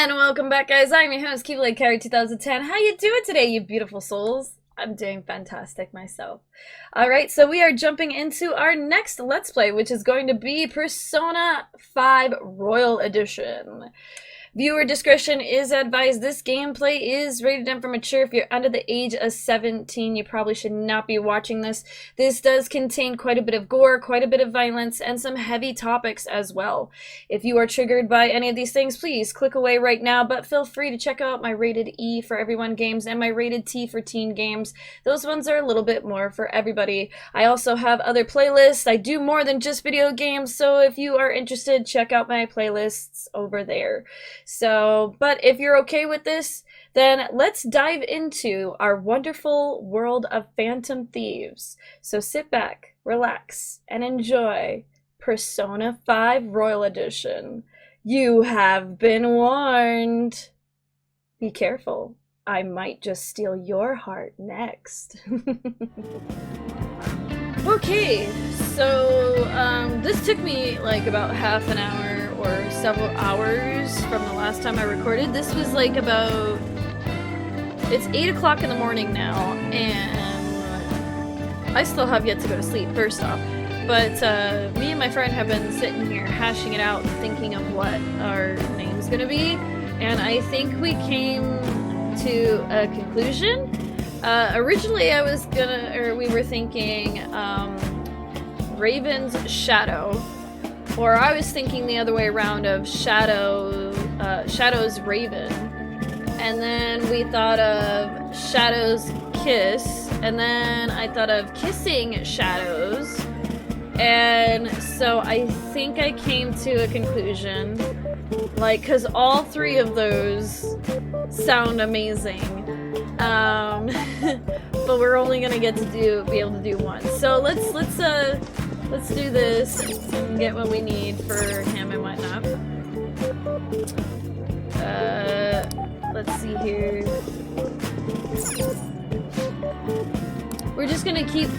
And welcome back, guys. I'm your host, Keyblade Carry 2010. How you doing today, you beautiful souls? I'm doing fantastic myself. Alright, so we are jumping into our next Let's Play, which is going to be Persona 5 Royal Edition. Viewer discretion is advised. This gameplay is rated M for mature. If you're under the age of 17, you probably should not be watching this. This does contain quite a bit of gore, quite a bit of violence, and some heavy topics as well. If you are triggered by any of these things, please click away right now, but feel free to check out my rated E for everyone games and my rated T for teen games. Those ones are a little bit more for everybody. I also have other playlists. I do more than just video games, so if you are interested, check out my playlists over there. So, but if you're okay with this, then let's dive into our wonderful world of Phantom Thieves. So sit back, relax, and enjoy Persona 5 Royal Edition. You have been warned. Be careful. I might just steal your heart next. Okay, so this took me like about half an hour or several hours from the last time I recorded. This was like about, it's 8 o'clock in the morning now, and I still have yet to go to sleep, first off. But me and my friend have been sitting here hashing it out and thinking of what our name's gonna be, and I think we came to a conclusion. Originally we were thinking Raven's Shadow, or I was thinking the other way around of Shadow's Raven, and then we thought of Shadow's Kiss, and then I thought of Kissing Shadows, and so I think I came to a conclusion, like, because all three of those sound amazing. But we're only gonna get to be able to do one. So let's do this and get what we need for him and whatnot. Let's see here. We're just gonna keep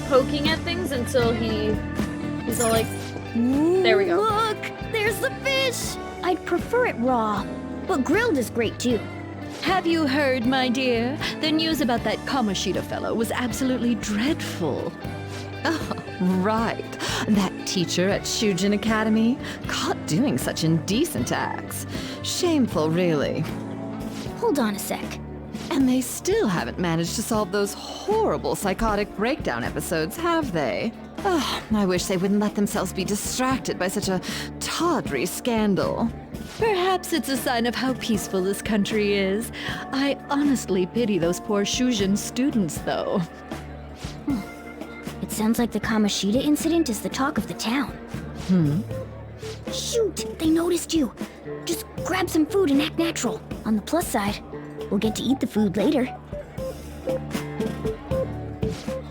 poking at things until he's all like, there we go. Look, there's the fish. I'd prefer it raw, but grilled is great too. Have you heard, my dear? The news about that Kamoshida fellow was absolutely dreadful. Oh, right. That teacher at Shujin Academy, caught doing such indecent acts. Shameful, really. Hold on a sec. And they still haven't managed to solve those horrible psychotic breakdown episodes, have they? Oh, I wish they wouldn't let themselves be distracted by such a tawdry scandal. Perhaps it's a sign of how peaceful this country is. I honestly pity those poor Shujin students, though. It sounds like the Kamoshida incident is the talk of the town. Shoot, they noticed you. Just grab some food and act natural. On the plus side, we'll get to eat the food later.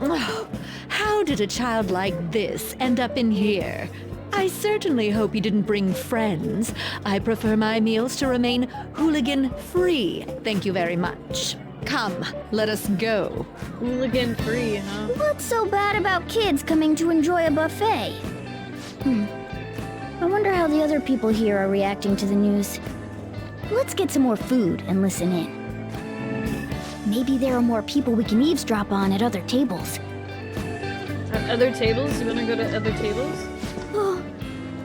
Oh, how did a child like this end up in here? I certainly hope you didn't bring friends. I prefer my meals to remain hooligan-free. Thank you very much. Come, let us go. Hooligan-free, huh? What's so bad about kids coming to enjoy a buffet? I wonder how the other people here are reacting to the news. Let's get some more food and listen in. Maybe there are more people we can eavesdrop on at other tables. At other tables? You wanna go to other tables? Oh,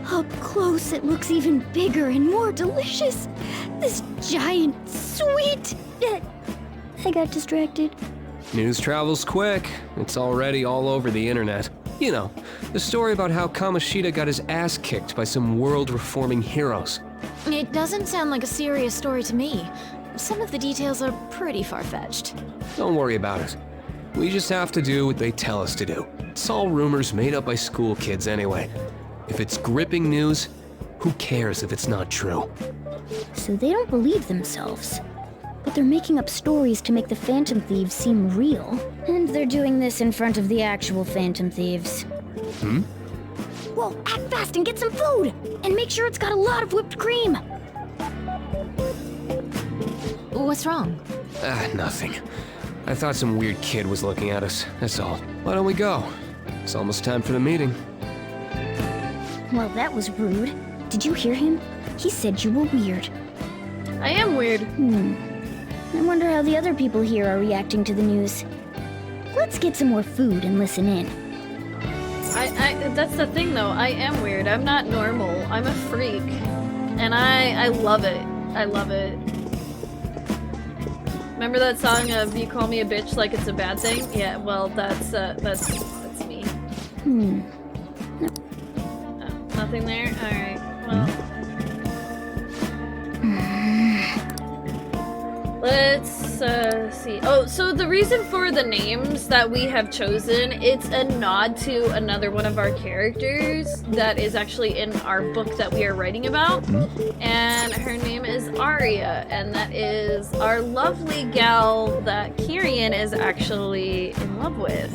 up close it looks even bigger and more delicious. This giant, sweet... I got distracted. News travels quick. It's already all over the internet. You know, the story about how Kamoshida got his ass kicked by some world-reforming heroes. It doesn't sound like a serious story to me. Some of the details are pretty far-fetched. Don't worry about it. We just have to do what they tell us to do. It's all rumors made up by school kids anyway. If it's gripping news, who cares if it's not true? So they don't believe themselves. But they're making up stories to make the Phantom Thieves seem real. And they're doing this in front of the actual Phantom Thieves. Well, act fast and get some food! And make sure it's got a lot of whipped cream! What's wrong? Nothing. I thought some weird kid was looking at us, that's all. Why don't we go? It's almost time for the meeting. Well, that was rude. Did you hear him? He said you were weird. I am weird. I wonder how the other people here are reacting to the news. Let's get some more food and listen in. That's the thing though, I am weird. I'm not normal. I'm a freak. And I love it. I love it. Remember that song of "You Call Me a Bitch Like It's a Bad Thing"? Yeah, well, that's me. Oh, nothing there? Alright, well. Let's see. Oh, so the reason for the names that we have chosen, it's a nod to another one of our characters that is actually in our book that we are writing about. And her name is Arya, and that is our lovely gal that Kyrian is actually in love with.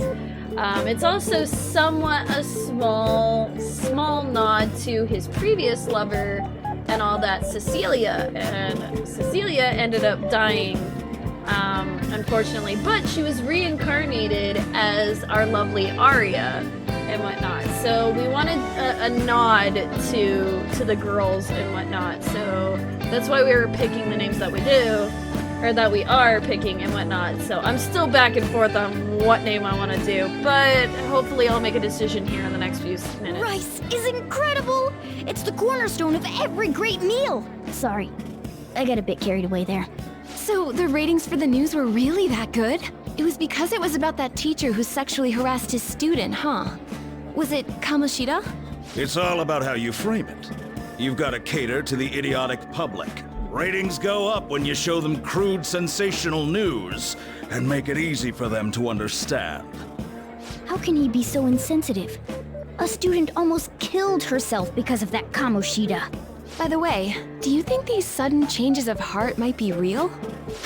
It's also somewhat a small nod to his previous lover and all that, Cecilia, and Cecilia ended up dying, unfortunately, but she was reincarnated as our lovely Arya and whatnot. So we wanted a nod to the girls and whatnot. So that's why we were picking the names that we do, or that we are picking and whatnot. So I'm still back and forth on what name I want to do, but hopefully I'll make a decision here in the next few minutes. Rice is incredible! It's the cornerstone of every great meal! Sorry, I got a bit carried away there. So the ratings for the news were really that good? It was because it was about that teacher who sexually harassed his student, huh? Was it Kamoshida? It's all about how you frame it. You've got to cater to the idiotic public. Ratings go up when you show them crude, sensational news and make it easy for them to understand. How can he be so insensitive? A student almost killed herself because of that Kamoshida. By the way, do you think these sudden changes of heart might be real?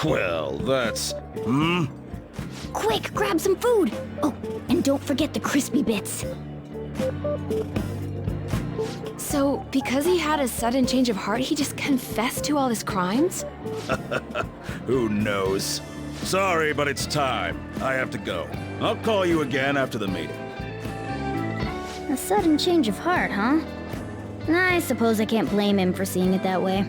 Well, that's... Quick, grab some food! Oh, and don't forget the crispy bits. So, because he had a sudden change of heart, he just confessed to all his crimes? Who knows? Sorry, but it's time. I have to go. I'll call you again after the meeting. A sudden change of heart, huh? I suppose I can't blame him for seeing it that way.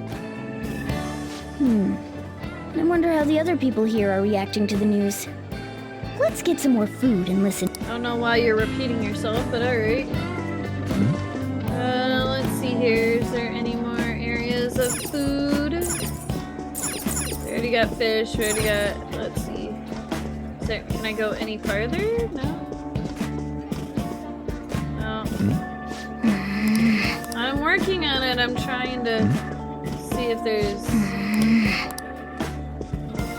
I wonder how the other people here are reacting to the news. Let's get some more food and listen. I don't know why you're repeating yourself, but alright. Let's see here. Is there any more areas of food? We already got fish. We already got... Let's see. Can I go any farther? No? No. I'm working on it. I'm trying to see if there's...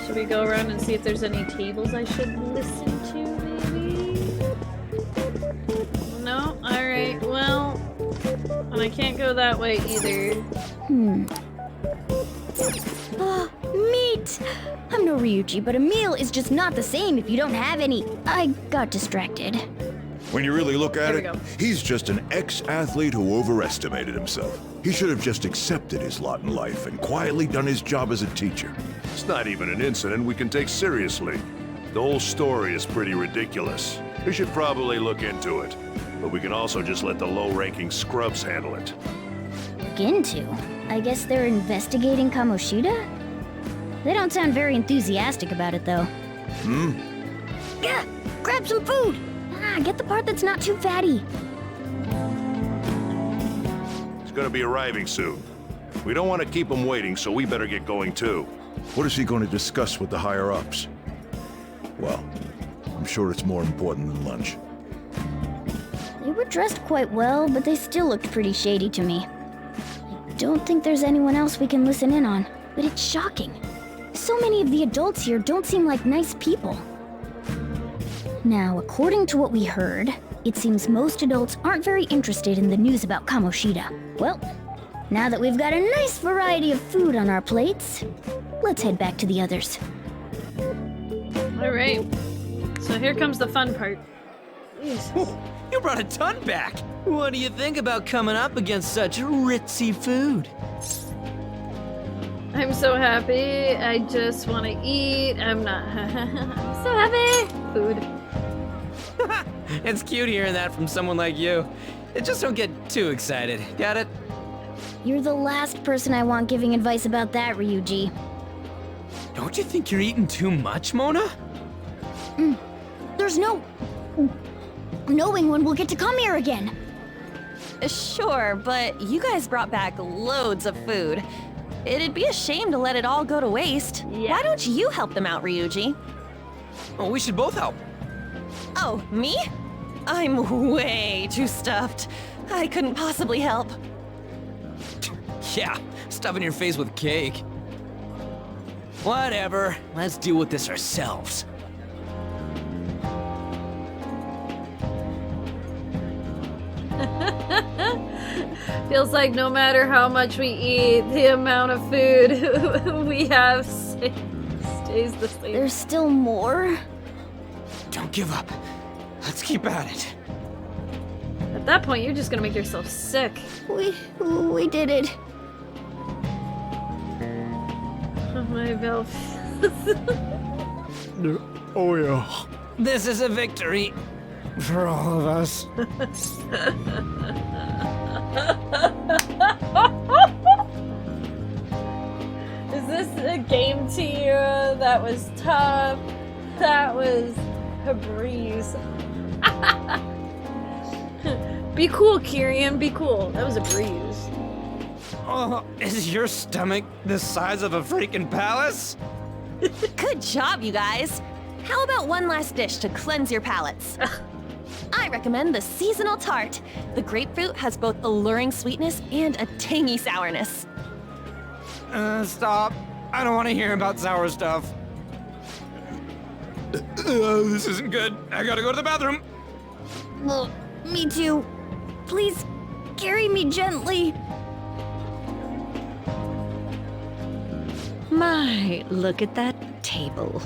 Should we go around and see if there's any tables I should listen to, maybe? No? Alright, well... And I can't go that way either. Ah, meat! I'm no Ryuji, but a meal is just not the same if you don't have any. I got distracted. When you really look at There we it, go. he's just an ex-athlete who overestimated himself. He should have just accepted his lot in life and quietly done his job as a teacher. It's not even an incident we can take seriously. The whole story is pretty ridiculous. We should probably look into it. But we can also just let the low-ranking scrubs handle it. Look into? I guess they're investigating Kamoshida? They don't sound very enthusiastic about it, though. Yeah, grab some food! Get the part that's not too fatty. He's gonna be arriving soon. We don't want to keep him waiting, so we better get going too. What is he going to discuss with the higher-ups? Well, I'm sure it's more important than lunch. They were dressed quite well, but they still looked pretty shady to me. I don't think there's anyone else we can listen in on, but it's shocking. So many of the adults here don't seem like nice people. Now, according to what we heard, it seems most adults aren't very interested in the news about Kamoshida. Well, now that we've got a nice variety of food on our plates, let's head back to the others. Alright. So here comes the fun part. Jeez. You brought a ton back! What do you think about coming up against such ritzy food? I'm so happy. I just want to eat. I'm not. I'm so happy. Food. It's cute hearing that from someone like you. Just don't get too excited, got it? You're the last person I want giving advice about that, Ryuji. Don't you think you're eating too much, Mona? There's no knowing when we'll get to come here again. Sure, but you guys brought back loads of food. It'd be a shame to let it all go to waste. Yeah. Why don't you help them out, Ryuji? Oh, we should both help. Oh, me? I'm way too stuffed. I couldn't possibly help. Yeah, stuffing your face with cake. Whatever, let's deal with this ourselves. Feels like no matter how much we eat, the amount of food we have stays the same. There's still more? Don't give up. Let's keep at it. At that point, you're just gonna make yourself sick. We did it. Oh, my mouth. Oh yeah. This is a victory for all of us. Is this a game to you? That was tough. That was a breeze. Be cool, Kyrian. Be cool. That was a breeze. Oh, is your stomach the size of a freaking palace? Good job, you guys. How about one last dish to cleanse your palates? I recommend the seasonal tart. The grapefruit has both alluring sweetness and a tangy sourness. Stop. I don't want to hear about sour stuff. This isn't good. I gotta go to the bathroom. Well, me too. Please, carry me gently. My, look at that table.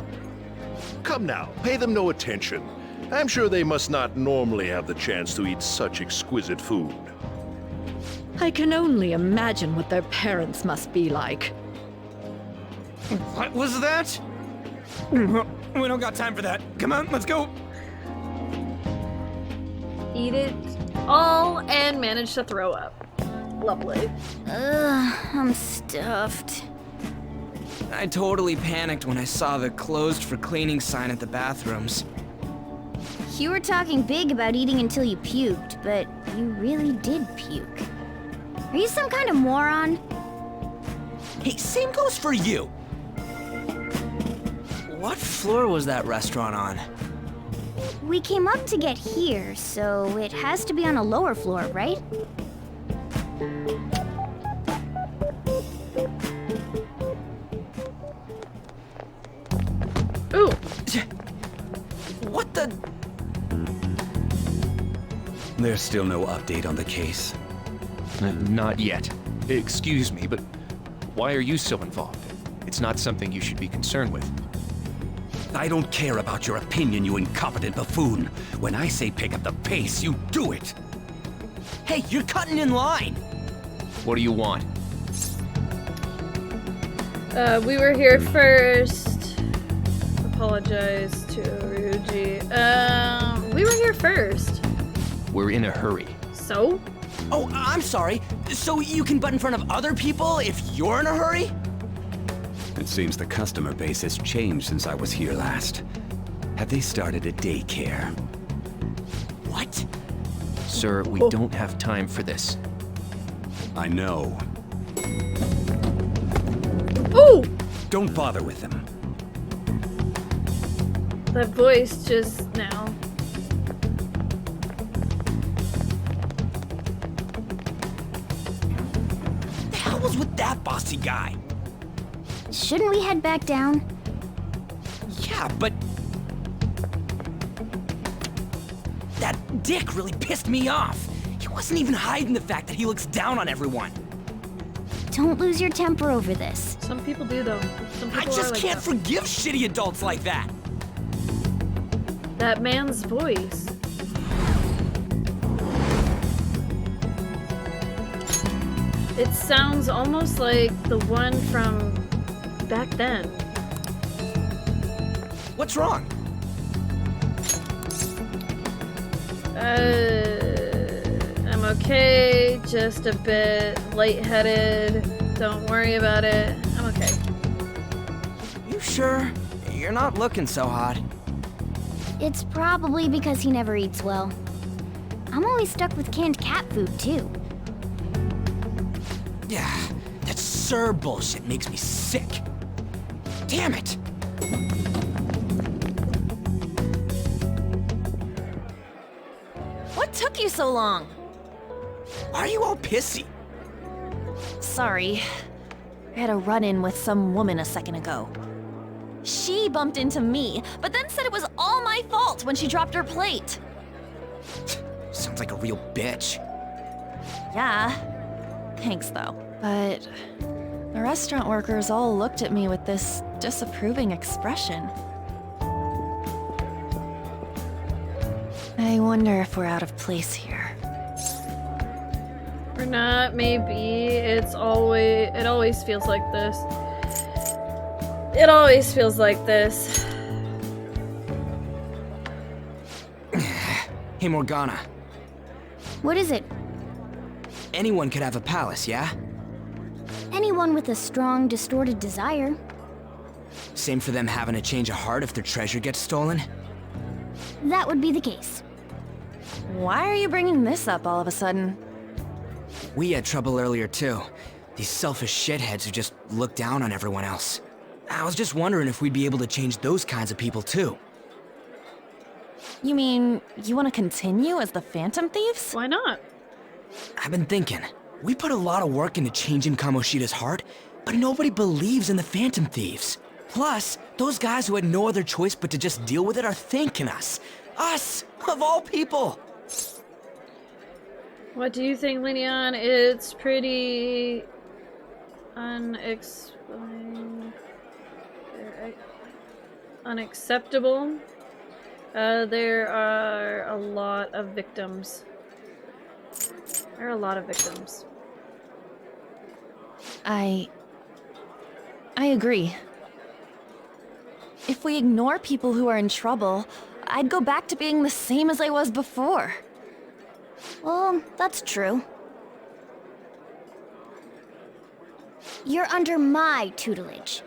Come now, pay them no attention. I'm sure they must not normally have the chance to eat such exquisite food. I can only imagine what their parents must be like. What was that? We don't got time for that. Come on, let's go. Eat it all and manage to throw up. Lovely. I'm stuffed. I totally panicked when I saw the closed for cleaning sign at the bathrooms. You were talking big about eating until you puked, but you really did puke. Are you some kind of moron? Hey, same goes for you. What floor was that restaurant on? We came up to get here, so it has to be on a lower floor, right? Ooh. What the? There's still no update on the case. Not yet. Excuse me, but why are you so involved? It's not something you should be concerned with. I don't care about your opinion, you incompetent buffoon. When I say pick up the pace, you do it. Hey, you're cutting in line. What do you want? We were here first. Apologize to Ryuji. We were here first. We're in a hurry. So? Oh, I'm sorry. So you can butt in front of other people if you're in a hurry? It seems the customer base has changed since I was here last. Have they started a daycare? What? Sir, we don't have time for this. I know. Ooh! Don't bother with them. That voice just now. The hell was with that bossy guy? Shouldn't we head back down? Yeah, but... that dick really pissed me off. He wasn't even hiding the fact that he looks down on everyone. Don't lose your temper over this. Some people do, though. Some people I just are like can't that. forgive shitty adults like that. That man's voice. It sounds almost like the one from back then. What's wrong? I'm okay, just a bit lightheaded. Don't worry about it. I'm okay. You sure? You're not looking so hot. It's probably because he never eats well. I'm always stuck with canned cat food, too. Yeah, that Sir bullshit makes me sick. Damn it! What took you so long? Why are you all pissy? Sorry. I had a run-in with some woman a second ago. She bumped into me, but then said it was all my fault when she dropped her plate. Sounds like a real bitch. Yeah. Thanks, though. But the restaurant workers all looked at me with this disapproving expression. I wonder if we're out of place here. Or not, maybe. It always feels like this. It always feels like this. Hey, Morgana. What is it? Anyone could have a palace, yeah? Anyone with a strong, distorted desire. Same for them having a change of heart if their treasure gets stolen? That would be the case. Why are you bringing this up all of a sudden? We had trouble earlier, too. These selfish shitheads who just look down on everyone else. I was just wondering if we'd be able to change those kinds of people, too. You mean, you want to continue as the Phantom Thieves? Why not? I've been thinking. We put a lot of work into changing Kamoshida's heart, but nobody believes in the Phantom Thieves. Plus, those guys who had no other choice but to just deal with it are thanking us. Us, of all people! What do you think, Leon? It's pretty unacceptable. There are a lot of victims. There are a lot of victims. I agree. If we ignore people who are in trouble, I'd go back to being the same as I was before. Well, that's true. You're under my tutelage.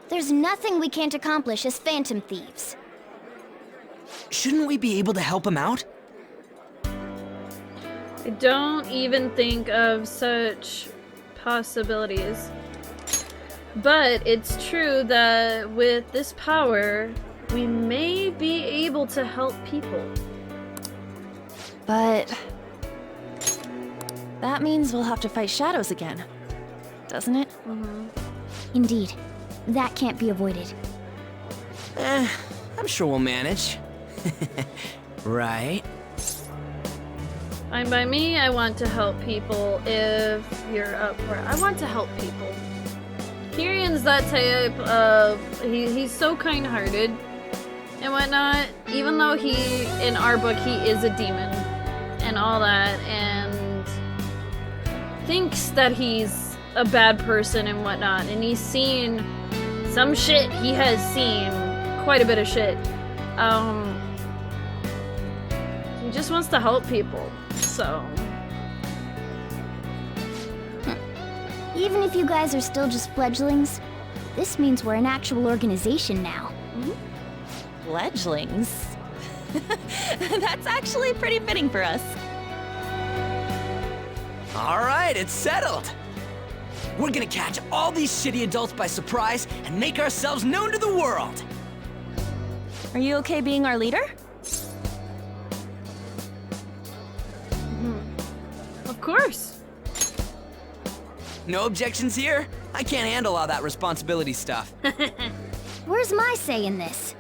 There's nothing we can't accomplish as Phantom Thieves. Shouldn't we be able to help him out? I don't even think of such possibilities. But it's true that with this power, we may be able to help people. But that means we'll have to fight shadows again, doesn't it? Indeed. That can't be avoided. I'm sure we'll manage. Right? And by me, I want to help people if you're up for it. I want to help people. Tyrion's that type of... He's so kind-hearted and whatnot, even though in our book, he is a demon and all that, and thinks that he's a bad person and whatnot, and he's seen some shit. He has seen quite a bit of shit. He just wants to help people, so... Even if you guys are still just fledglings, this means we're an actual organization now. Fledglings? That's actually pretty fitting for us. Alright, it's settled! We're gonna catch all these shitty adults by surprise and make ourselves known to the world! Are you okay being our leader? Of course. No objections here? I can't handle all that responsibility stuff. Where's my say in this?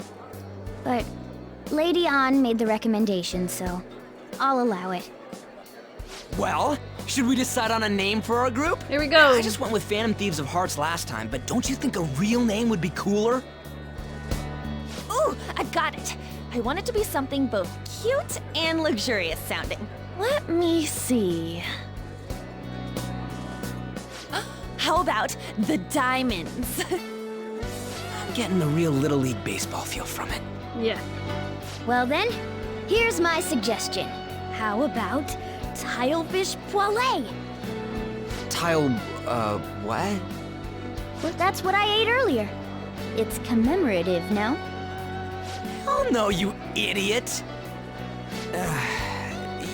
But Lady An made the recommendation, so I'll allow it. Well, should we decide on a name for our group? Here we go. I just went with Phantom Thieves of Hearts last time, but don't you think a real name would be cooler? Ooh, I got it. I want it to be something both cute and luxurious sounding. Let me see. How about the Diamonds? I'm getting the real Little League Baseball feel from it. Yeah. Well then, here's my suggestion. How about Tilefish poêlée. Tile, what? Well, that's what I ate earlier. It's commemorative, no? Oh no, you idiot!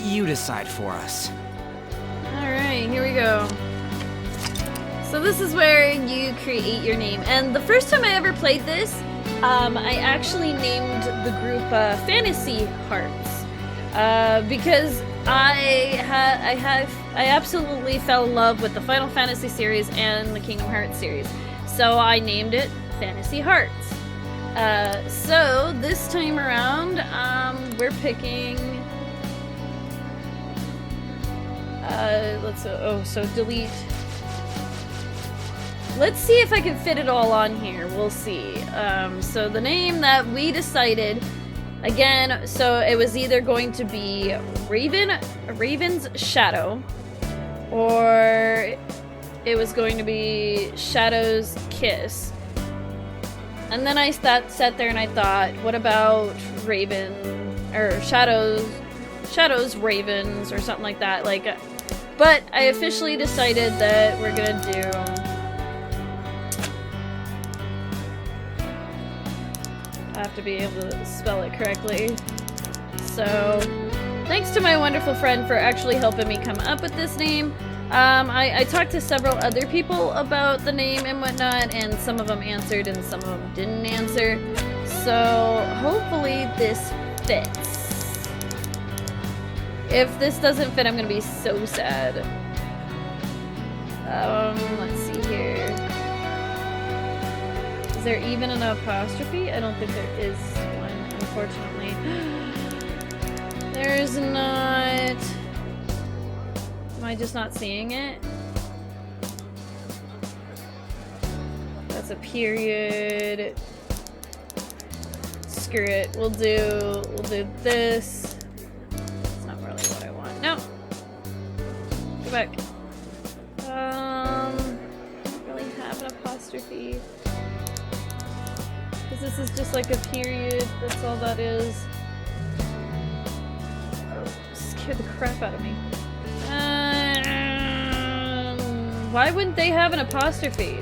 You decide for us. Alright, here we go. So this is where you create your name. And the first time I ever played this, I actually named the group Fantasy Hearts. Because I absolutely fell in love with the Final Fantasy series and the Kingdom Hearts series. So I named it Fantasy Hearts. So this time around, we're picking... so delete. Let's see if I can fit it all on here. We'll see. So the name that we decided, again, so it was either going to be Raven's Shadow, or it was going to be Shadow's Kiss. And then I sat there and I thought, what about Raven, or Shadow's Ravens, or something like that. But I officially decided that we're gonna do... I have to be able to spell it correctly. So, thanks to my wonderful friend for actually helping me come up with this name. I talked to several other people about the name and whatnot, and some of them answered and some of them didn't answer. So, hopefully this fits. If this doesn't fit, I'm gonna be so sad. Let's see here. Is there even an apostrophe? I don't think there is one, unfortunately. There's not. Am I just not seeing it? That's a period. Screw it. We'll do this. No. Go back. Don't really have an apostrophe. Because this is just like a period. That's all that is. Oh, scared the crap out of me. Why wouldn't they have an apostrophe?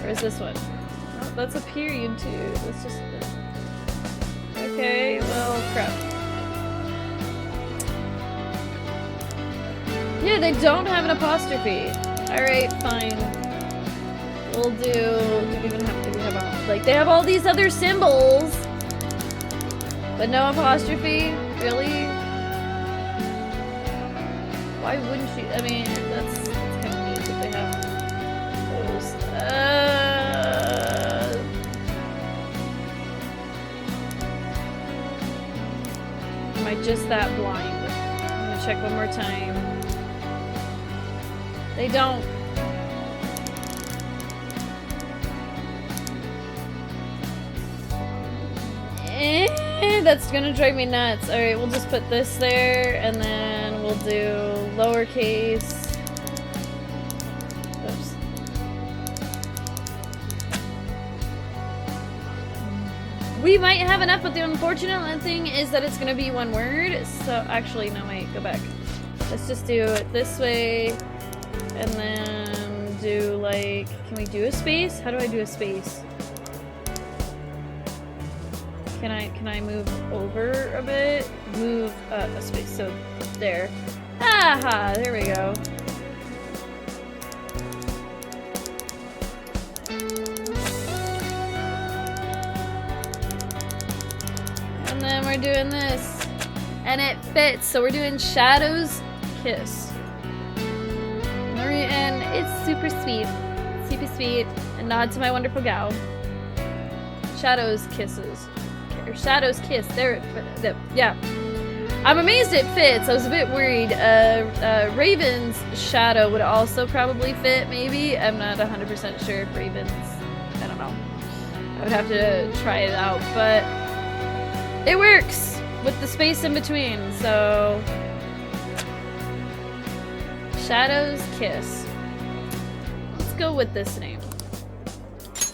Or is this one? Oh, that's a period too. That's just... Okay, well, crap. Yeah, they don't have an apostrophe. Alright, fine. We'll do we have like, they have all these other symbols, but no apostrophe? Really? Why wouldn't you? I mean, that's kind of neat that they have those. Am I just that blind? I'm gonna check one more time. They don't. That's gonna drive me nuts. Alright, we'll just put this there, and then we'll do lowercase. Oops. We might have enough, but the unfortunate thing is that it's gonna be one word. So, actually, no, wait, go back. Let's just do it this way. And then do like, can we do a space? How do I do a space? Can I move over a bit? Move a space, so there. Aha, there we go. And then we're doing this. And it fits, so we're doing Shadow's Kiss. And it's super sweet. Super sweet. A nod to my wonderful gal. Shadow's Kisses. Or Shadow's Kiss. There. Yeah. I'm amazed it fits. I was a bit worried. Raven's Shadow would also probably fit, maybe. I'm not 100% sure if Raven's... I don't know. I would have to try it out. But it works with the space in between, so... Shadow's Kiss. Let's go with this name.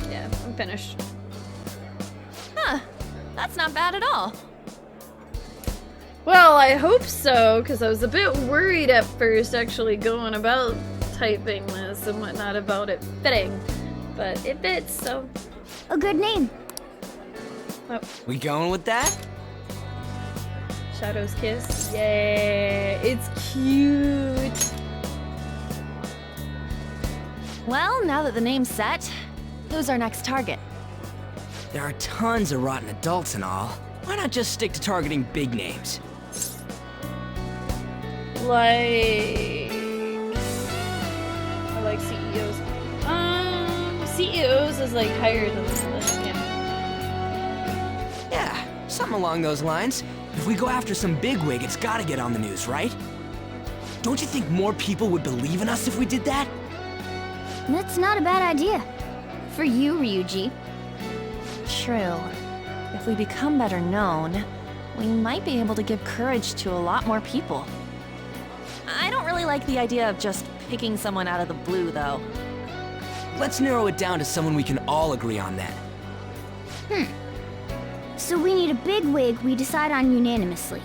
Yeah, I'm finished. Huh. That's not bad at all. Well, I hope so, because I was a bit worried at first actually going about typing this and whatnot about it fitting. But it fits, so... A good name. Oh, We going with that? Shadow's Kiss. Yay! It's cute! Well, now that the name's set, who's our next target? There are tons of rotten adults and all. Why not just stick to targeting big names? Like... I like CEOs. CEOs is like higher than this, yeah. Yeah, something along those lines. If we go after some bigwig, it's gotta get on the news, right? Don't you think more people would believe in us if we did that? That's not a bad idea. For you, Ryuji. True. If we become better known, we might be able to give courage to a lot more people. I don't really like the idea of just picking someone out of the blue, though. Let's narrow it down to someone we can all agree on then. So we need a big wig we decide on unanimously.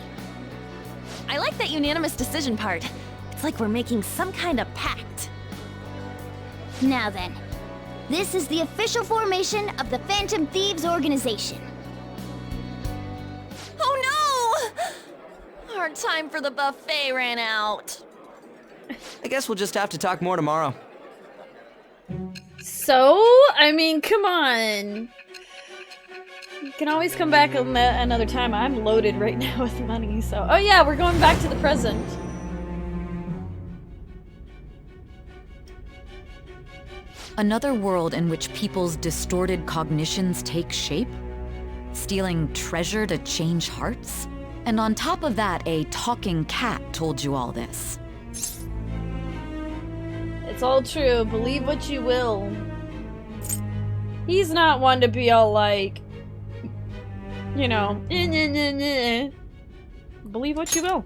I like that unanimous decision part. It's like we're making some kind of pact. Now then, this is the official formation of the Phantom Thieves organization. Oh no! Our time for the buffet ran out. I guess we'll just have to talk more tomorrow. So? I mean, come on! You can always come back another time. I'm loaded right now with money, so... Oh yeah, we're going back to the present. Another world in which people's distorted cognitions take shape? Stealing treasure to change hearts? And on top of that, a talking cat told you all this. It's all true. Believe what you will. He's not one to be all like... You know... Believe what you will.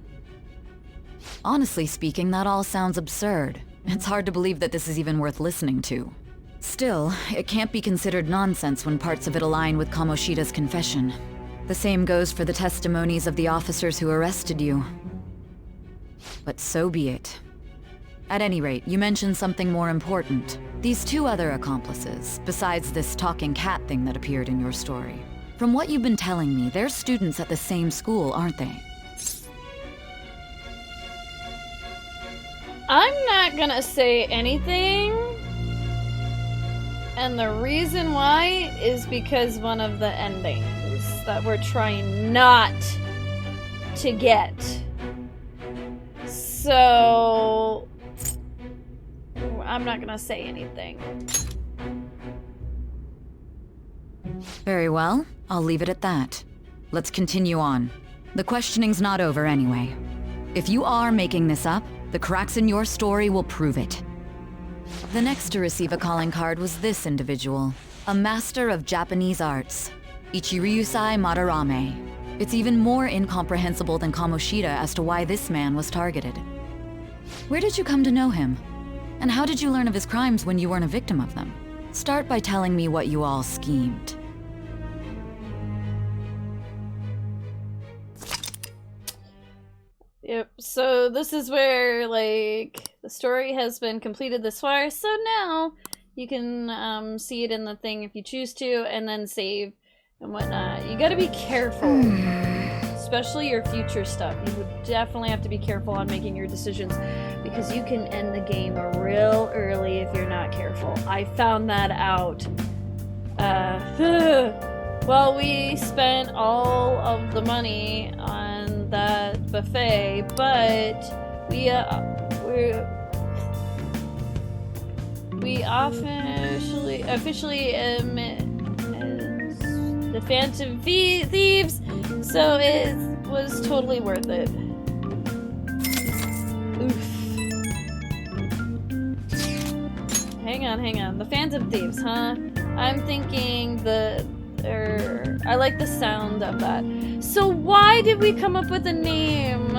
Honestly speaking, that all sounds absurd. It's hard to believe that this is even worth listening to. Still, it can't be considered nonsense when parts of it align with Kamoshida's confession. The same goes for the testimonies of the officers who arrested you. But so be it. At any rate, you mentioned something more important. These two other accomplices, besides this talking cat thing that appeared in your story. From what you've been telling me, they're students at the same school, aren't they? I'm not gonna say anything. And the reason why is because one of the endings that we're trying not to get. So... I'm not gonna say anything. Very well. I'll leave it at that. Let's continue on. The questioning's not over anyway. If you are making this up, the cracks in your story will prove it. The next to receive a calling card was this individual, a master of Japanese arts, Ichiryusai Madarame. It's even more incomprehensible than Kamoshida as to why this man was targeted. Where did you come to know him? And how did you learn of his crimes when you weren't a victim of them? Start by telling me what you all schemed. Yep, so this is where, like, the story has been completed this far, so now you can see it in the thing if you choose to, and then save and whatnot. You gotta be careful, especially your future stuff. You would definitely have to be careful on making your decisions, because you can end the game real early if you're not careful. I found that out. Well, we spent all of the money on that buffet, but we officially the Phantom Thieves, so it was totally worth it. Oof. Hang on. The Phantom Thieves, huh? I'm thinking I like the sound of that. So why did we come up with a name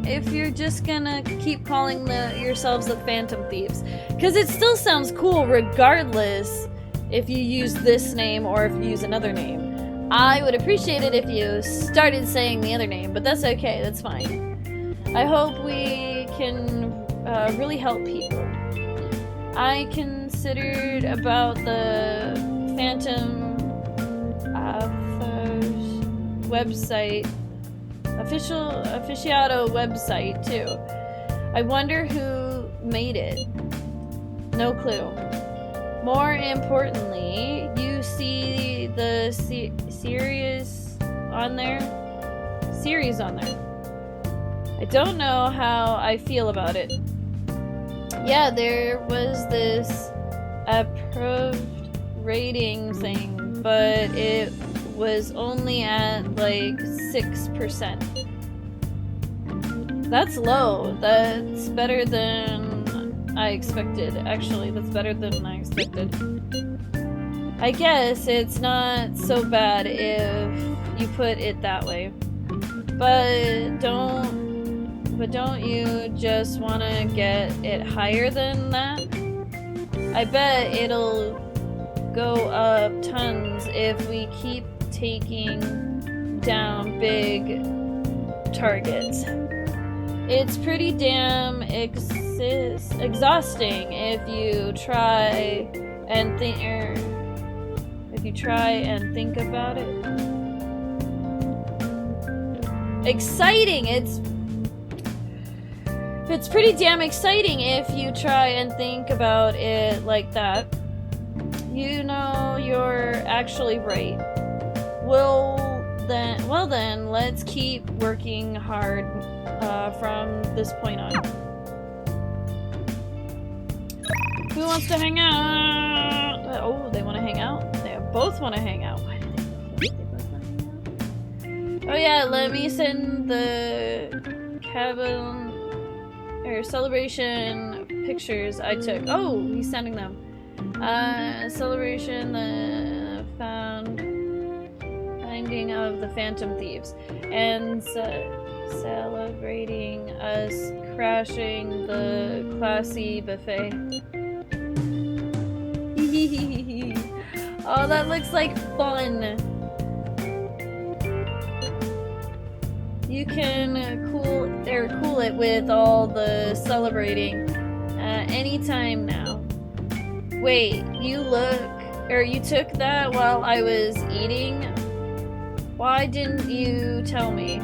if you're just gonna keep calling yourselves the Phantom Thieves? Because it still sounds cool regardless if you use this name or if you use another name. I would appreciate it if you started saying the other name, but that's okay, that's fine. I hope we can really help people. I considered about the Phantom website, aficionado website too. I wonder who made it. No clue. More importantly, you see the series on there? I don't know how I feel about it. Yeah, there was this approved rating thing, but it was only at like 6%. That's low. That's better than I expected. Actually, that's better than I expected. I guess it's not so bad if you put it that way. But don't you just want to get it higher than that? I bet it'll go up tons if we keep taking down big targets. It's pretty damn exhausting if you try and think about it. Exciting! It's pretty damn exciting if you try and think about it like that. You know, you're actually right. Well then, let's keep working hard from this point on. Who wants to hang out? Oh, they want to hang out? They both want to hang out. Why do they both want to hang out? Oh yeah, let me send the cabin or celebration pictures I took. Oh, he's sending them. Celebration, the finding of the Phantom Thieves, and celebrating us crashing the classy buffet. Oh, that looks like fun. You can cool it with all the celebrating anytime now. Wait, you took that while I was eating? Why didn't you tell me?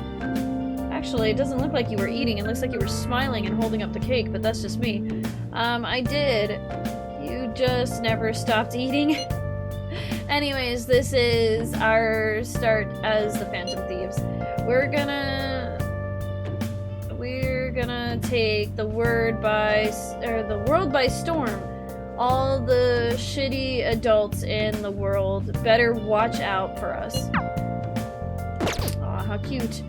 Actually, it doesn't look like you were eating. It looks like you were smiling and holding up the cake, but that's just me. I did. You just never stopped eating. Anyways, this is our start as the Phantom Thieves. We're gonna take the world by storm. All the shitty adults in the world better watch out for us. Aw, how cute.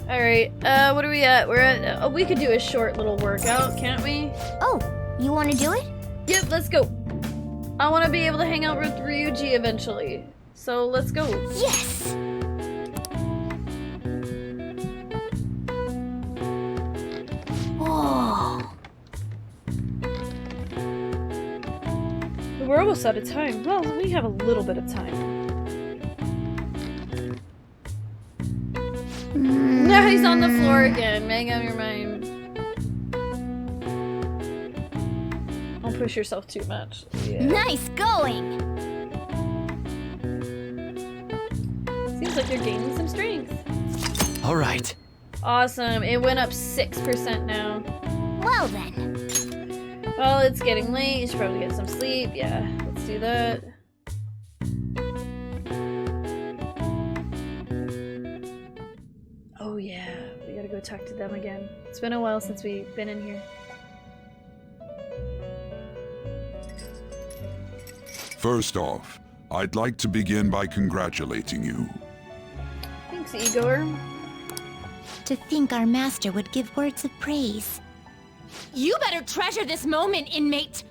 Alright, what are we at? We're at, we could do a short little workout, can't we? Oh, you want to do it? Yep, let's go. I want to be able to hang out with Ryuji eventually. So let's go. Yes! Oh. We're almost out of time. Well, we have a little bit of time. No, he's on the floor again. Make up your mind. Don't push yourself too much. Yeah. Nice going! Seems like you're gaining some strength. All right. Awesome. It went up 6% now. Well then. Well, it's getting late. You should probably get some sleep. Yeah, let's do that. Oh yeah, we gotta go talk to them again. It's been a while since we've been in here. First off, I'd like to begin by congratulating you. Thanks, Igor. To think our master would give words of praise. You better treasure this moment, inmate!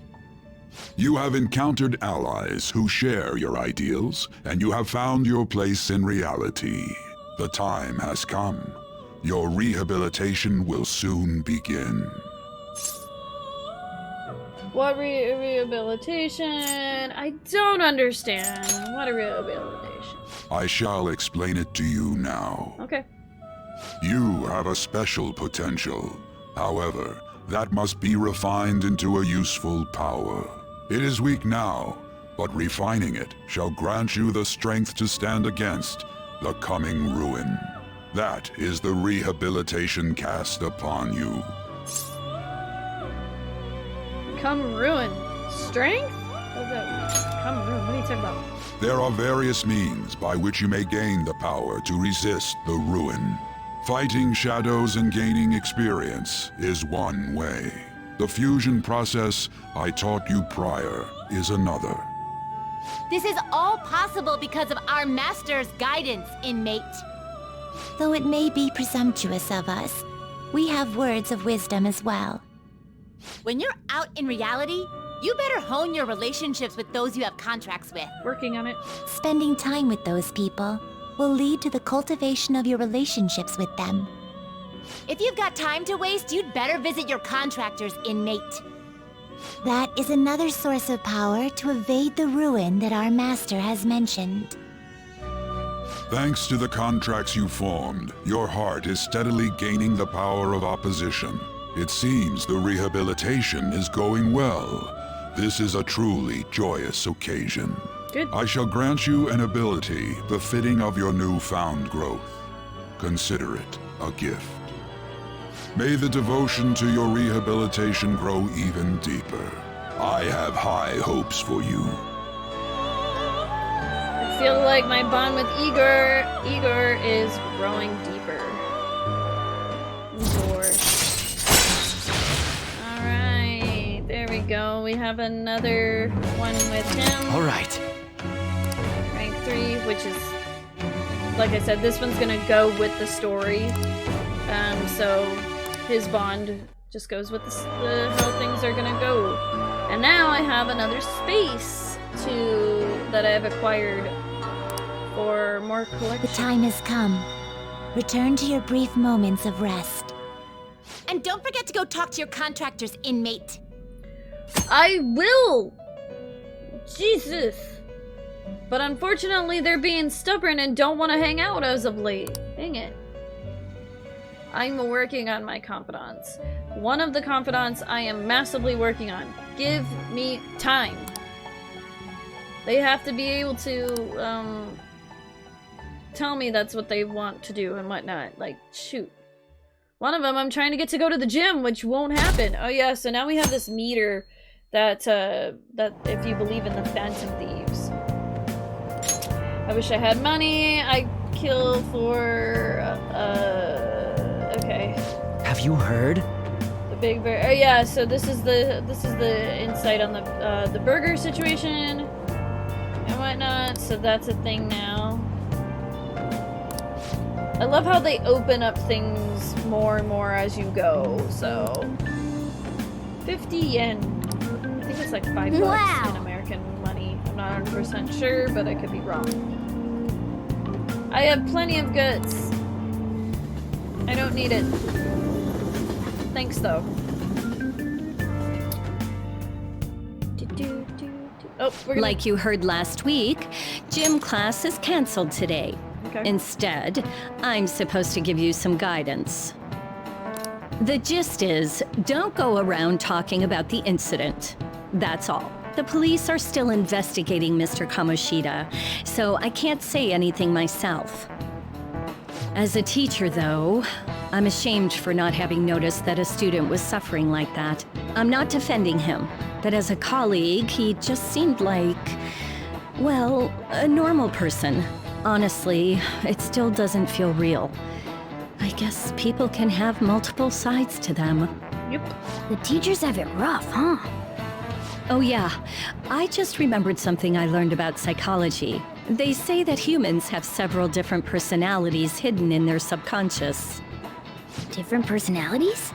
You have encountered allies who share your ideals, and you have found your place in reality. The time has come. Your rehabilitation will soon begin. What rehabilitation? I don't understand. What a rehabilitation. I shall explain it to you now. Okay. You have a special potential. However, that must be refined into a useful power. It is weak now, but refining it shall grant you the strength to stand against the coming ruin. That is the rehabilitation cast upon you. Come ruin. Strength? What's that? Come ruin. What are you talking about? There are various means by which you may gain the power to resist the ruin. Fighting shadows and gaining experience is one way. The fusion process I taught you prior is another. This is all possible because of our master's guidance, inmate. Though it may be presumptuous of us, we have words of wisdom as well. When you're out in reality, you better hone your relationships with those you have contracts with. Working on it. Spending time with those people will lead to the cultivation of your relationships with them. If you've got time to waste, you'd better visit your contractors, inmate. That is another source of power to evade the ruin that our master has mentioned. Thanks to the contracts you formed, your heart is steadily gaining the power of opposition. It seems the rehabilitation is going well. This is a truly joyous occasion. Good. I shall grant you an ability befitting of your newfound growth. Consider it a gift. May the devotion to your rehabilitation grow even deeper. I have high hopes for you. I feel like my bond with Igor is growing deeper. Alright, there we go. We have another one with him. Alright. Rank 3, which is, like I said, this one's gonna go with the story. So his bond just goes with how things are gonna go. And now I have another space that I have acquired for more collection. The time has come. Return to your brief moments of rest. And don't forget to go talk to your contractors, inmate. I will! Jesus! But unfortunately, they're being stubborn and don't want to hang out as of late. Dang it. I'm working on my confidants. One of the confidants I am massively working on. Give me time. They have to be able to, tell me that's what they want to do and whatnot. Like, shoot. One of them I'm trying to get to go to the gym, which won't happen. Oh yeah, so now we have this meter that if you believe in the Phantom Thieves. I wish I had money. I kill for, okay. Have you heard? The big bear. Oh yeah, so this is the insight on the burger situation and whatnot. So that's a thing now. I love how they open up things more and more as you go. So 50 yen. I think it's like $5 in American money. I'm not 100% sure, but I could be wrong. I have plenty of guts. I don't need it. Thanks, though. Oh, like you heard last week, gym class is canceled today. Okay. Instead, I'm supposed to give you some guidance. The gist is, don't go around talking about the incident. That's all. The police are still investigating Mr. Kamoshida, so I can't say anything myself. As a teacher, though, I'm ashamed for not having noticed that a student was suffering like that. I'm not defending him, but as a colleague, he just seemed like, well, a normal person. Honestly, it still doesn't feel real. I guess people can have multiple sides to them. Yep. The teachers have it rough, huh? Oh yeah, I just remembered something I learned about psychology. They say that humans have several different personalities hidden in their subconscious. Different personalities?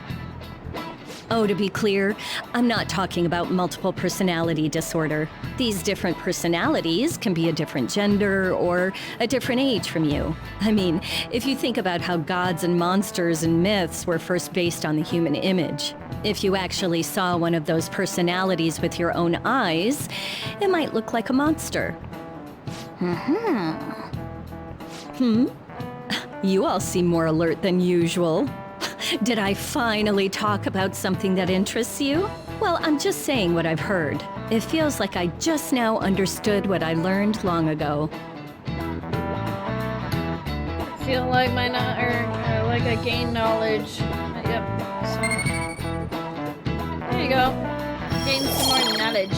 Oh, to be clear, I'm not talking about multiple personality disorder. These different personalities can be a different gender or a different age from you. I mean, if you think about how gods and monsters and myths were first based on the human image, if you actually saw one of those personalities with your own eyes, it might look like a monster. You all seem more alert than usual. Did I finally talk about something that interests you? Well, I'm just saying what I've heard. It feels like I just now understood what I learned long ago. I feel like like I gained knowledge. Yep. So there you go. Gain some more knowledge.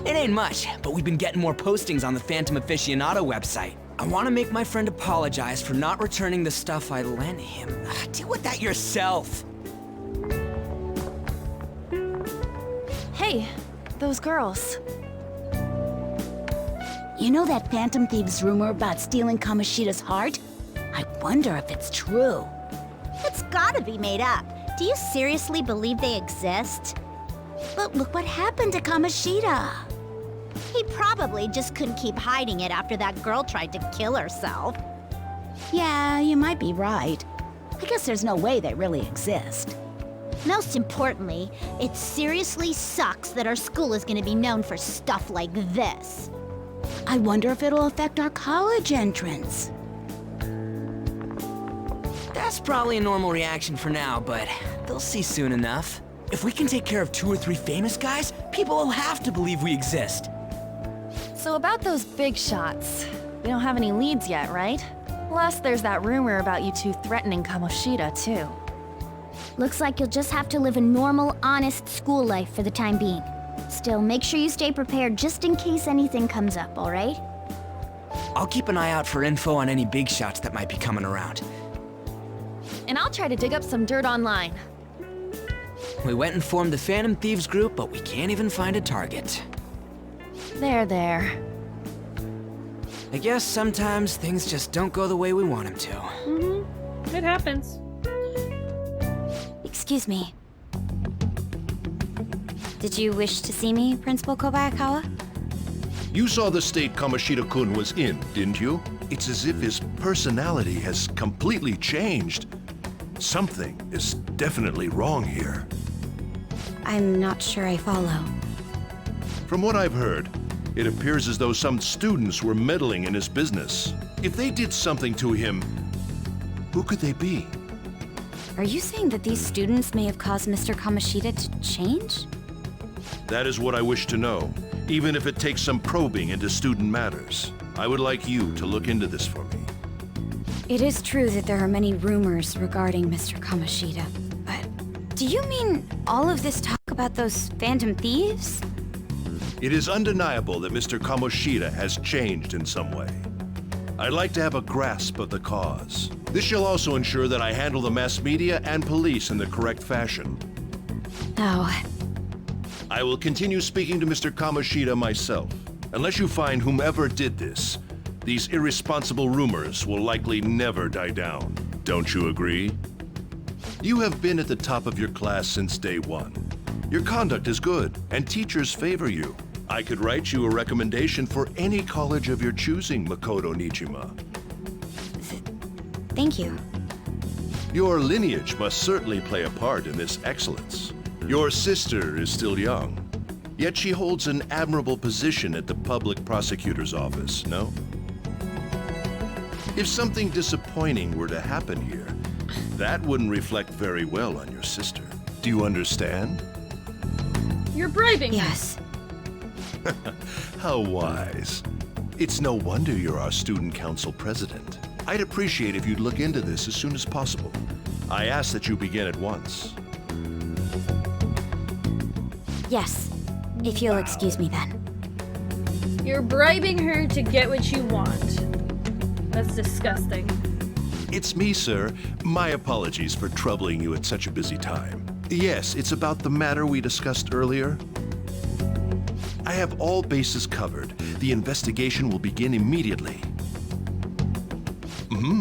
It ain't much, but we've been getting more postings on the Phantom Aficionado website. I want to make my friend apologize for not returning the stuff I lent him. Deal with that yourself. Hey, those girls. You know that Phantom Thieves rumor about stealing Kamoshida's heart? I wonder if it's true. It's gotta be made up. Do you seriously believe they exist? But look what happened to Kamoshida. He probably just couldn't keep hiding it after that girl tried to kill herself. Yeah, you might be right. I guess there's no way they really exist. Most importantly, it seriously sucks that our school is gonna be known for stuff like this. I wonder if it'll affect our college entrance. That's probably a normal reaction for now, but they'll see soon enough. If we can take care of 2 or 3 famous guys, people will have to believe we exist. So about those big shots, we don't have any leads yet, right? Plus, there's that rumor about you two threatening Kamoshida, too. Looks like you'll just have to live a normal, honest school life for the time being. Still, make sure you stay prepared just in case anything comes up, alright? I'll keep an eye out for info on any big shots that might be coming around. And I'll try to dig up some dirt online. We went and formed the Phantom Thieves group, but we can't even find a target. There. I guess sometimes things just don't go the way we want them to. Mm-hmm. It happens. Excuse me. Did you wish to see me, Principal Kobayakawa? You saw the state Kamoshida-kun was in, didn't you? It's as if his personality has completely changed. Something is definitely wrong here. I'm not sure I follow. From what I've heard, it appears as though some students were meddling in his business. If they did something to him, who could they be? Are you saying that these students may have caused Mr. Kamoshida to change? That is what I wish to know, even if it takes some probing into student matters. I would like you to look into this for me. It is true that there are many rumors regarding Mr. Kamoshida, but do you mean all of this talk about those Phantom Thieves? It is undeniable that Mr. Kamoshida has changed in some way. I'd like to have a grasp of the cause. This shall also ensure that I handle the mass media and police in the correct fashion. Oh. I will continue speaking to Mr. Kamoshida myself. Unless you find whomever did this, these irresponsible rumors will likely never die down. Don't you agree? You have been at the top of your class since day one. Your conduct is good, and teachers favor you. I could write you a recommendation for any college of your choosing, Makoto Nijima. Thank you. Your lineage must certainly play a part in this excellence. Your sister is still young, yet she holds an admirable position at the public prosecutor's office, no? If something disappointing were to happen here, that wouldn't reflect very well on your sister. Do you understand? You're bribing. Yes. How wise. It's no wonder you're our student council president. I'd appreciate if you'd look into this as soon as possible. I ask that you begin at once. Yes. If you'll excuse me then. You're bribing her to get what you want. That's disgusting. It's me, sir. My apologies for troubling you at such a busy time. Yes, it's about the matter we discussed earlier. I have all bases covered. The investigation will begin immediately.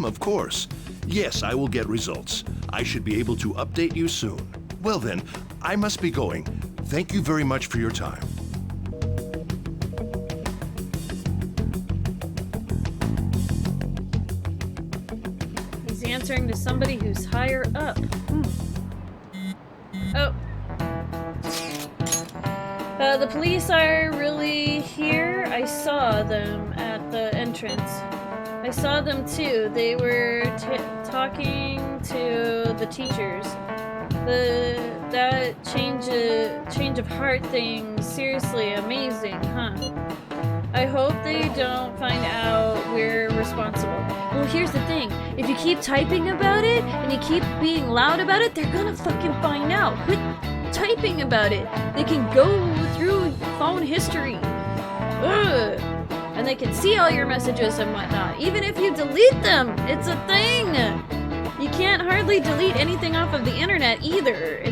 Of course. Yes, I will get results. I should be able to update you soon. Well then, I must be going. Thank you very much for your time. He's answering to somebody who's higher up. Oh. The police are really here. I saw them at the entrance. I saw them too. They were talking to the teachers. That change of heart thing, seriously amazing, huh? I hope they don't find out we're responsible. Well, here's the thing. If you keep typing about it, and you keep being loud about it, they're gonna fucking find out. Quit typing about it. They can go through phone history. Ugh. And they can see all your messages and whatnot. Even if you delete them, it's a thing. You can't hardly delete anything off of the internet either.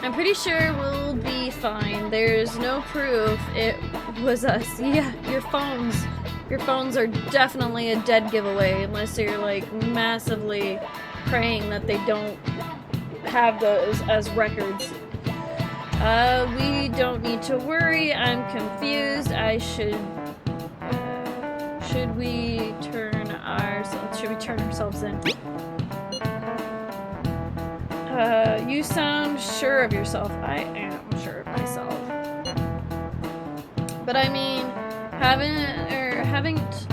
I'm pretty sure we'll be fine. There's no proof it was us. Yeah, your phones are definitely a dead giveaway unless you're like massively praying that they don't have those as records. We don't need to worry. I'm confused. Should we turn ourselves in? You sound sure of yourself. I am sure of myself. But I mean, haven't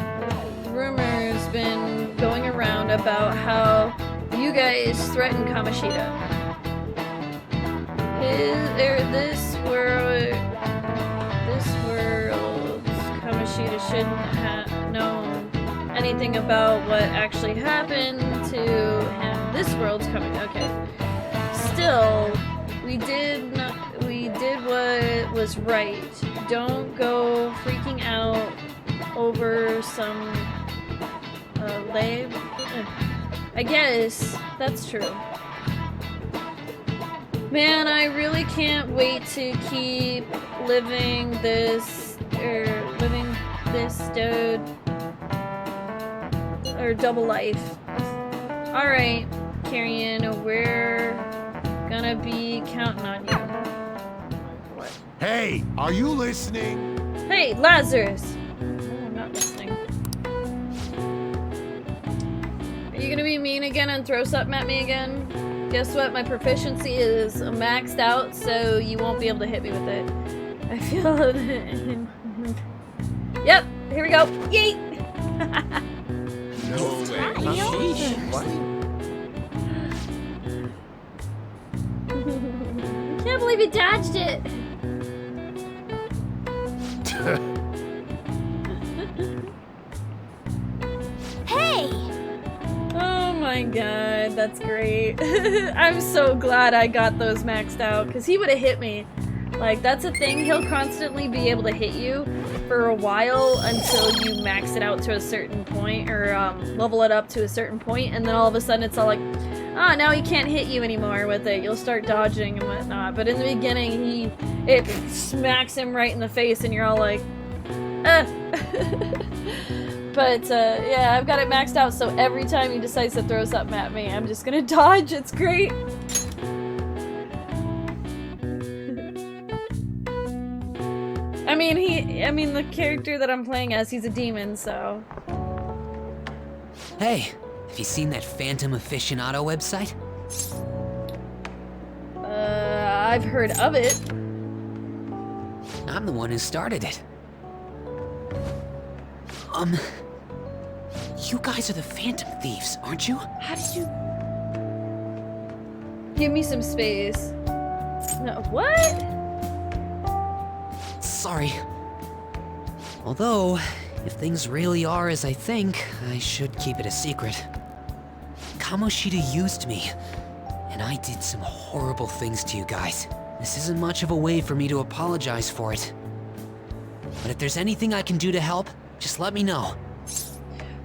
rumors been going around about how you guys threatened Kamoshida? This world, Kamoshida shouldn't have known anything about what actually happened to him. This world's coming. Okay. Still, we did what was right. Don't go freaking out over some lame. I guess that's true. Man, I really can't wait to keep living this double life. Alright, Carrion, we're gonna be counting on you. What? Hey, are you listening? Hey, Lazarus! Oh, I'm not listening. Are you gonna be mean again and throw something at me again? Guess what? My proficiency is maxed out, so you won't be able to hit me with it. I feel Yep, here we go. Yeet! No way. I can't believe you dodged it. Hey! Oh my god, that's great. I'm so glad I got those maxed out, because he would have hit me. Like, that's a thing, he'll constantly be able to hit you for a while until you max it out to a certain point, or level it up to a certain point, and then all of a sudden it's all like, ah, now he can't hit you anymore with it. You'll start dodging and whatnot. But in the beginning, it smacks him right in the face, and you're all like, But, yeah, I've got it maxed out, so every time he decides to throw something at me, I'm just gonna dodge. It's great. I mean, the character that I'm playing as, he's a demon, so. Hey, have you seen that Phantom Aficionado website? I've heard of it. I'm the one who started it. You guys are the Phantom Thieves, aren't you? How did you... Give me some space. No, what? Sorry. Although, if things really are as I think, I should keep it a secret. Kamoshida used me, and I did some horrible things to you guys. This isn't much of a way for me to apologize for it. But if there's anything I can do to help, just let me know.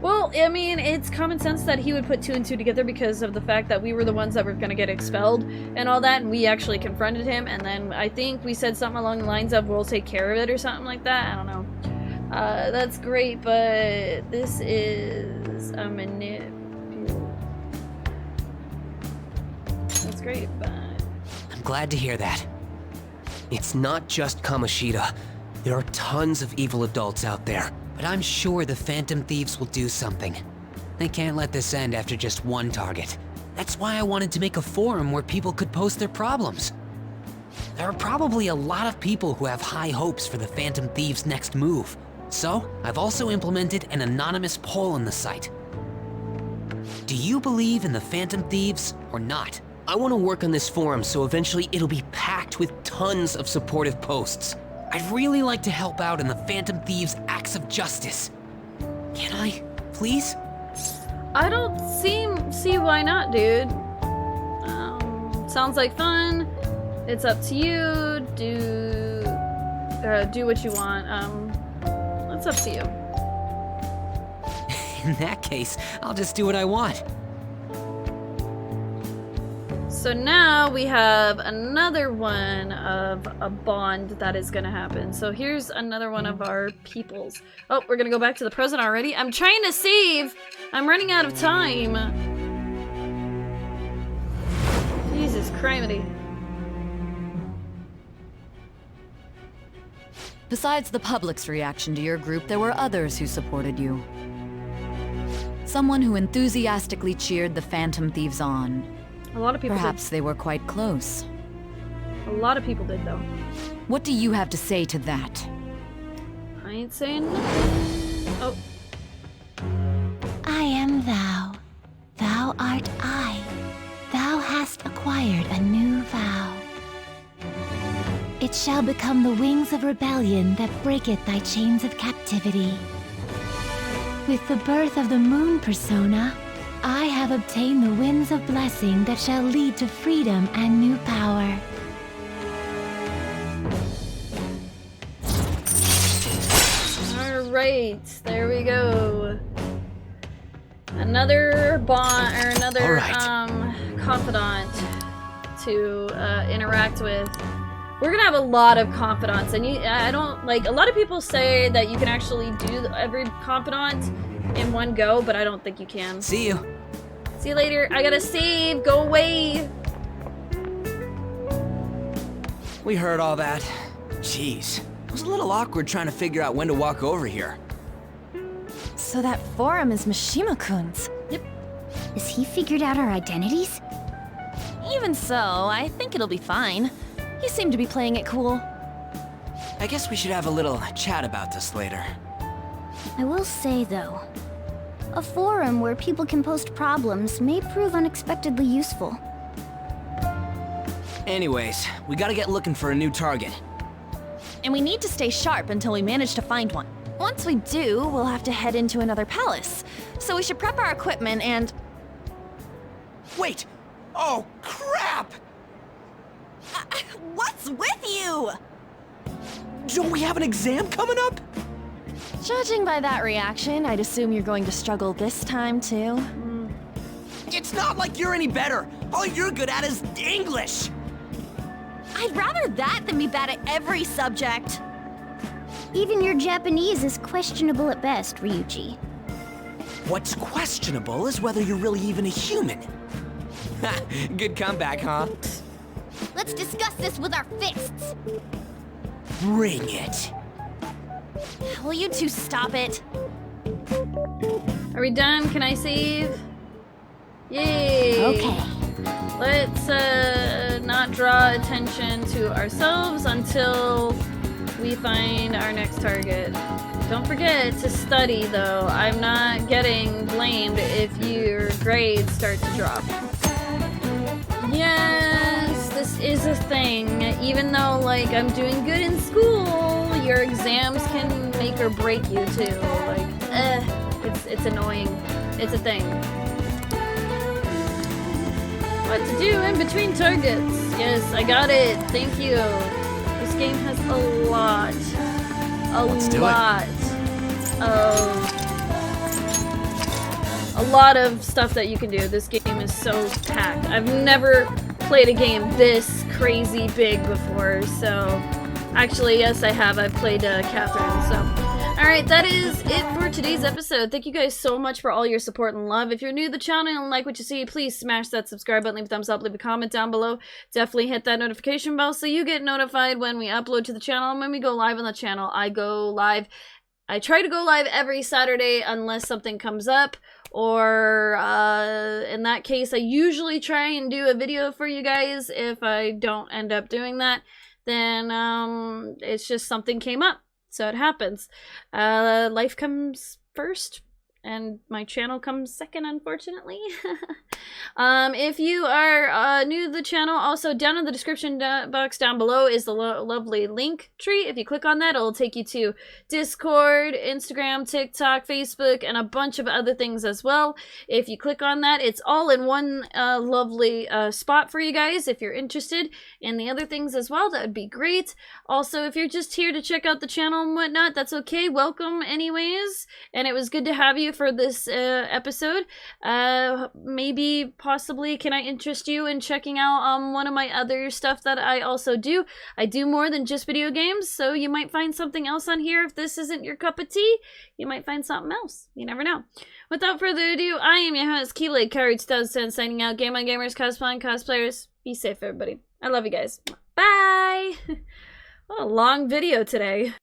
Well, I mean, it's common sense that he would put 2 and 2 together because of the fact that we were the ones that were gonna get expelled and all that, and we actually confronted him, and then I think we said something along the lines of, we'll take care of it or something like that, I don't know. That's great, but this is a That's great, but... I'm glad to hear that. It's not just Kamoshida. There are tons of evil adults out there. But I'm sure the Phantom Thieves will do something. They can't let this end after just one target. That's why I wanted to make a forum where people could post their problems. There are probably a lot of people who have high hopes for the Phantom Thieves' next move. So, I've also implemented an anonymous poll on the site. Do you believe in the Phantom Thieves or not? I want to work on this forum so eventually it'll be packed with tons of supportive posts. I'd really like to help out in the Phantom Thieves' acts of justice. Can I, please? I don't see why not, dude. Sounds like fun. It's up to you. Do what you want. It's up to you. In that case, I'll just do what I want. So now we have another one of a bond that is gonna happen. So here's another one of our peoples. Oh, we're gonna go back to the present already? I'm trying to save! I'm running out of time. Jesus criminy. Besides the public's reaction to your group, there were others who supported you. Someone who enthusiastically cheered the Phantom Thieves on. A lot of people Perhaps they were quite close. A lot of people did, though. What do you have to say to that? I ain't saying nothing. Oh. I am thou. Thou art I. Thou hast acquired a new vow. It shall become the wings of rebellion that breaketh thy chains of captivity. With the birth of the moon persona, I have obtained the winds of blessing that shall lead to freedom and new power. Alright, there we go. Another bond, or another, confidant to interact with. We're gonna have a lot of confidants, and I don't, like, a lot of people say that you can actually do every confidant in one go, but I don't think you can. See you. See you later. I gotta save. Go away. We heard all that. Jeez. It was a little awkward trying to figure out when to walk over here. So that forum is Mishima-kun's. Yep. Has he figured out our identities? Even so, I think it'll be fine. He seemed to be playing it cool. I guess we should have a little chat about this later. I will say, though, a forum where people can post problems may prove unexpectedly useful. Anyways, we gotta get looking for a new target. And we need to stay sharp until we manage to find one. Once we do, we'll have to head into another palace. So we should prep our equipment and... Wait! Oh, crap! What's with you? Don't we have an exam coming up? Judging by that reaction, I'd assume you're going to struggle this time, too. It's not like you're any better. All you're good at is English. I'd rather that than be bad at every subject. Even your Japanese is questionable at best, Ryuji. What's questionable is whether you're really even a human. Good comeback, huh? Let's discuss this with our fists. Bring it. Will you two stop it? Are we done? Can I save? Yay! Okay. Let's not draw attention to ourselves until we find our next target. Don't forget to study, though. I'm not getting blamed if your grades start to drop. Yes, this is a thing. Even though, like, I'm doing good in school, your exams can make or break you, too. Like, it's annoying. It's a thing. What to do in between targets? Yes, I got it. Thank you. This game has a lot of stuff that you can do. This game is so packed. I've never played a game this crazy big before, so actually, yes, I have. I've played Catherine, so. Alright, that is it for today's episode. Thank you guys so much for all your support and love. If you're new to the channel and like what you see, please smash that subscribe button, leave a thumbs up, leave a comment down below. Definitely hit that notification bell so you get notified when we upload to the channel and when we go live on the channel. I try to go live every Saturday unless something comes up, or in that case, I usually try and do a video for you guys. If I don't end up doing that, then it's just something came up. So it happens. Life comes first, and my channel comes second, unfortunately. If you are new to the channel, also down in the description box down below is the lovely link tree. If you click on that, it'll take you to Discord, Instagram, TikTok, Facebook, and a bunch of other things as well. If you click on that, it's all in one lovely spot for you guys. If you're interested in the other things as well, that would be great. Also, if you're just here to check out the channel and whatnot, that's okay. Welcome anyways, and it was good to have you for this episode. Maybe, possibly, can I interest you in checking out one of my other stuff that I also do? I do more than just video games, so you might find something else on here. If this isn't your cup of tea, you might find something else. You never know. Without further ado, I am your host, Keyblade Courage 2010, signing out. Game on gamers, cosplaying, cosplayers. Be safe, everybody. I love you guys. Bye! What a long video today.